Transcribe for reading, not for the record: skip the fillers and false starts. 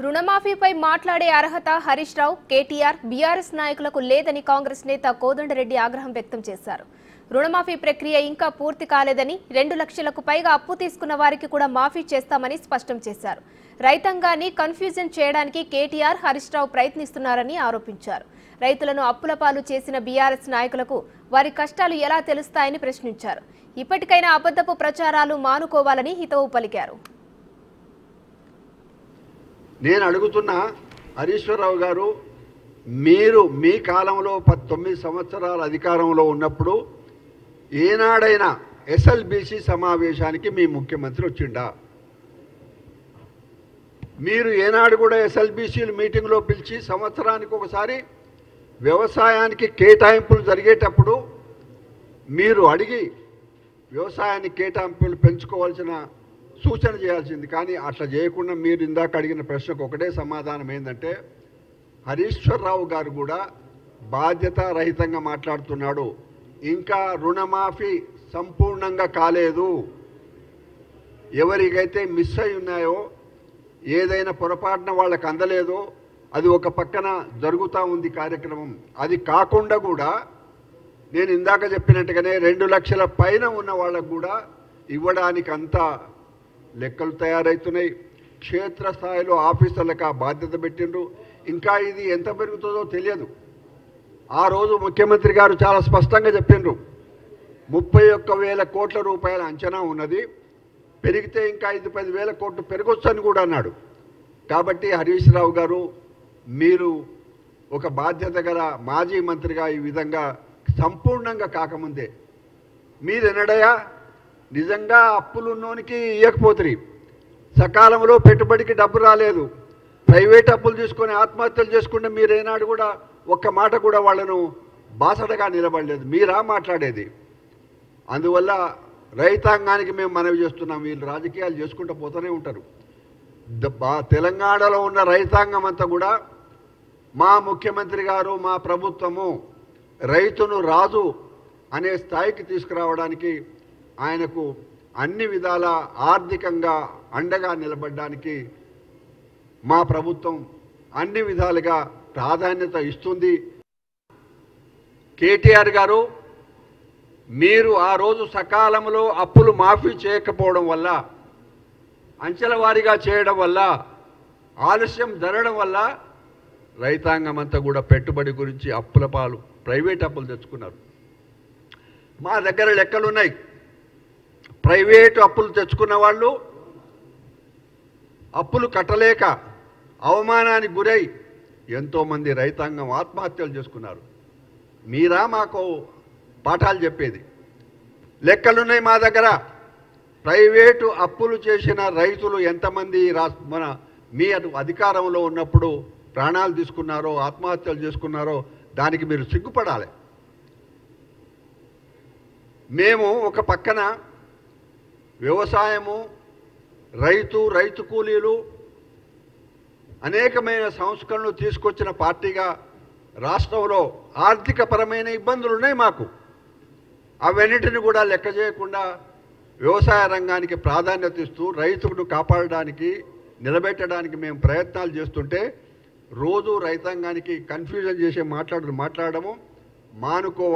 రుణమాఫీపై మాట్లాడే అర్హత హరీష్ రావు, కేటీఆర్, బీఆర్ఎస్ నాయకులకు లేదని కాంగ్రెస్ నేత కోదండరెడ్డి ఆగ్రహం వ్యక్తం చేశారు. రుణమాఫీ ప్రక్రియ ఇంకా పూర్తి కాలేదని, 2 లక్షలకు పైగా అప్పు తీసుకున్న వారికి కూడా మాఫీ చేస్తామని స్పష్టం చేశారు. రైతాంగాన్ని కన్ఫ్యూజన్ చేయడానికి కేటీఆర్, హరీష్ రావు ప్రయత్నిస్తున్నారని ఆరోపించారు. రైతులను అప్పుల పాలు చేసిన బీఆర్ఎస్ నాయకులకు వారి కష్టాలు ఎలా తెలుస్తాయని ప్రశ్నించారు. ఇప్పటికైనా అబద్ధపు ప్రచారాలు మానుకోవాలని హితవు పలికారు. నేను అడుగుతున్నా హరీశ్వరరావు గారు, మీరు మీ కాలంలో 19 సంవత్సరాల అధికారంలో ఉన్నప్పుడు ఏనాడైనా ఎస్ఎల్బీసీ సమావేశానికి మీ ముఖ్యమంత్రి వచ్చిండా? మీరు ఏనాడు కూడా ఎస్ఎల్బీసీ మీటింగ్లో పిలిచి సంవత్సరానికి ఒకసారి వ్యవసాయానికి కేటాయింపులు జరిగేటప్పుడు మీరు అడిగి వ్యవసాయానికి కేటాయింపులు పెంచుకోవాల్సిన సూచన చేయాల్సింది. కానీ అట్లా చేయకుండా మీరు ఇందాక అడిగిన ప్రశ్నకు ఒకటే సమాధానం ఏంటంటే, హరీశ్వరరావు గారు కూడా బాధ్యత రహితంగా మాట్లాడుతున్నాడు. ఇంకా రుణమాఫీ సంపూర్ణంగా కాలేదు. ఎవరికైతే మిస్ అయి ఉన్నాయో, ఏదైనా పొరపాటున వాళ్ళకి అందలేదో అది ఒక పక్కన జరుగుతూ ఉంది కార్యక్రమం. అది కాకుండా కూడా నేను ఇందాక చెప్పినట్టుగానే 2 లక్షల పైన ఉన్న వాళ్ళకు కూడా ఇవ్వడానికి అంతా లెక్కలు తయారవుతున్నాయి. క్షేత్రస్థాయిలో ఆఫీసర్లకు ఆ బాధ్యత పెట్టిండ్రు. ఇంకా ఇది ఎంత పెరుగుతుందో తెలియదు. ఆ రోజు ముఖ్యమంత్రి గారు చాలా స్పష్టంగా చెప్పిండ్రు, 31,000 కోట్ల రూపాయల అంచనా ఉన్నది, పెరిగితే ఇంకా 5-10 వేల కోట్లు పెరగొచ్చు అని కూడా అన్నాడు. కాబట్టి హరీష్ రావు గారు, మీరు ఒక బాధ్యత గల మాజీ మంత్రిగా ఈ విధంగా సంపూర్ణంగా కాకముందే మీరు ఎన్నడయా నిజంగా అప్పులున్నోనికి ఇవ్వకపోతుంది, సకాలంలో పెట్టుబడికి డబ్బు రాలేదు, ప్రైవేట్ అప్పులు తీసుకొని ఆత్మహత్యలు చేసుకుంటే మీరు ఏనాడు కూడా ఒక్క మాట కూడా వాళ్ళను బాసటగా నిలబడలేదు. మీరా మాట్లాడేది? అందువల్ల రైతాంగానికి మేము మనవి చేస్తున్నాం, వీళ్ళు రాజకీయాలు చేసుకుంటూ పోతూనే ఉంటారు. తెలంగాణలో ఉన్న రైతాంగం అంతా కూడా మా ముఖ్యమంత్రి గారు, మా ప్రభుత్వము రైతును రాజు అనే స్థాయికి తీసుకురావడానికి, ఆయనకు అన్ని విధాల ఆర్థికంగా అండగా నిలబడడానికి మా ప్రభుత్వం అన్ని విధాలుగా ప్రాధాన్యత ఇస్తుంది. కేటీఆర్ గారు, మీరు ఆ రోజు సకాలంలో అప్పులు మాఫీ చేయకపోవడం వల్ల, అంచెల వారీగా చేయడం వల్ల, ఆలస్యం జరగడం వల్ల రైతాంగం అంతా కూడా పెట్టుబడి గురించి అప్పుల పాలు, ప్రైవేట్ అప్పులు తెచ్చుకున్నారు. మా దగ్గర లెక్కలు ఉన్నాయి. ప్రైవేటు అప్పులు తెచ్చుకున్న వాళ్ళు అప్పులు కట్టలేక అవమానానికి గురై ఎంతోమంది రైతాంగం ఆత్మహత్యలు చేసుకున్నారు. మీరా మాకు పాఠాలు చెప్పేది? లెక్కలున్నాయి మా దగ్గర. ప్రైవేటు అప్పులు చేసిన రైతులు ఎంతమంది మన మీ అధికారంలో ఉన్నప్పుడు ప్రాణాలు తీసుకున్నారో, ఆత్మహత్యలు చేసుకున్నారో దానికి మీరు సిగ్గుపడాలి. మేము ఒక పక్కన వ్యవసాయము, రైతు కూలీలు అనేకమైన సంస్కరణలు తీసుకొచ్చిన పార్టీగా రాష్ట్రంలో ఆర్థికపరమైన ఇబ్బందులు ఉన్నాయి మాకు. అవన్నిటిని కూడా లెక్క చేయకుండా వ్యవసాయ రంగానికి ప్రాధాన్యత ఇస్తూ రైతును కాపాడడానికి, నిలబెట్టడానికి మేము ప్రయత్నాలు చేస్తుంటే రోజు రైతాంగానికి కన్ఫ్యూజన్ చేసే మాట్లాడము మానుకోవాలి.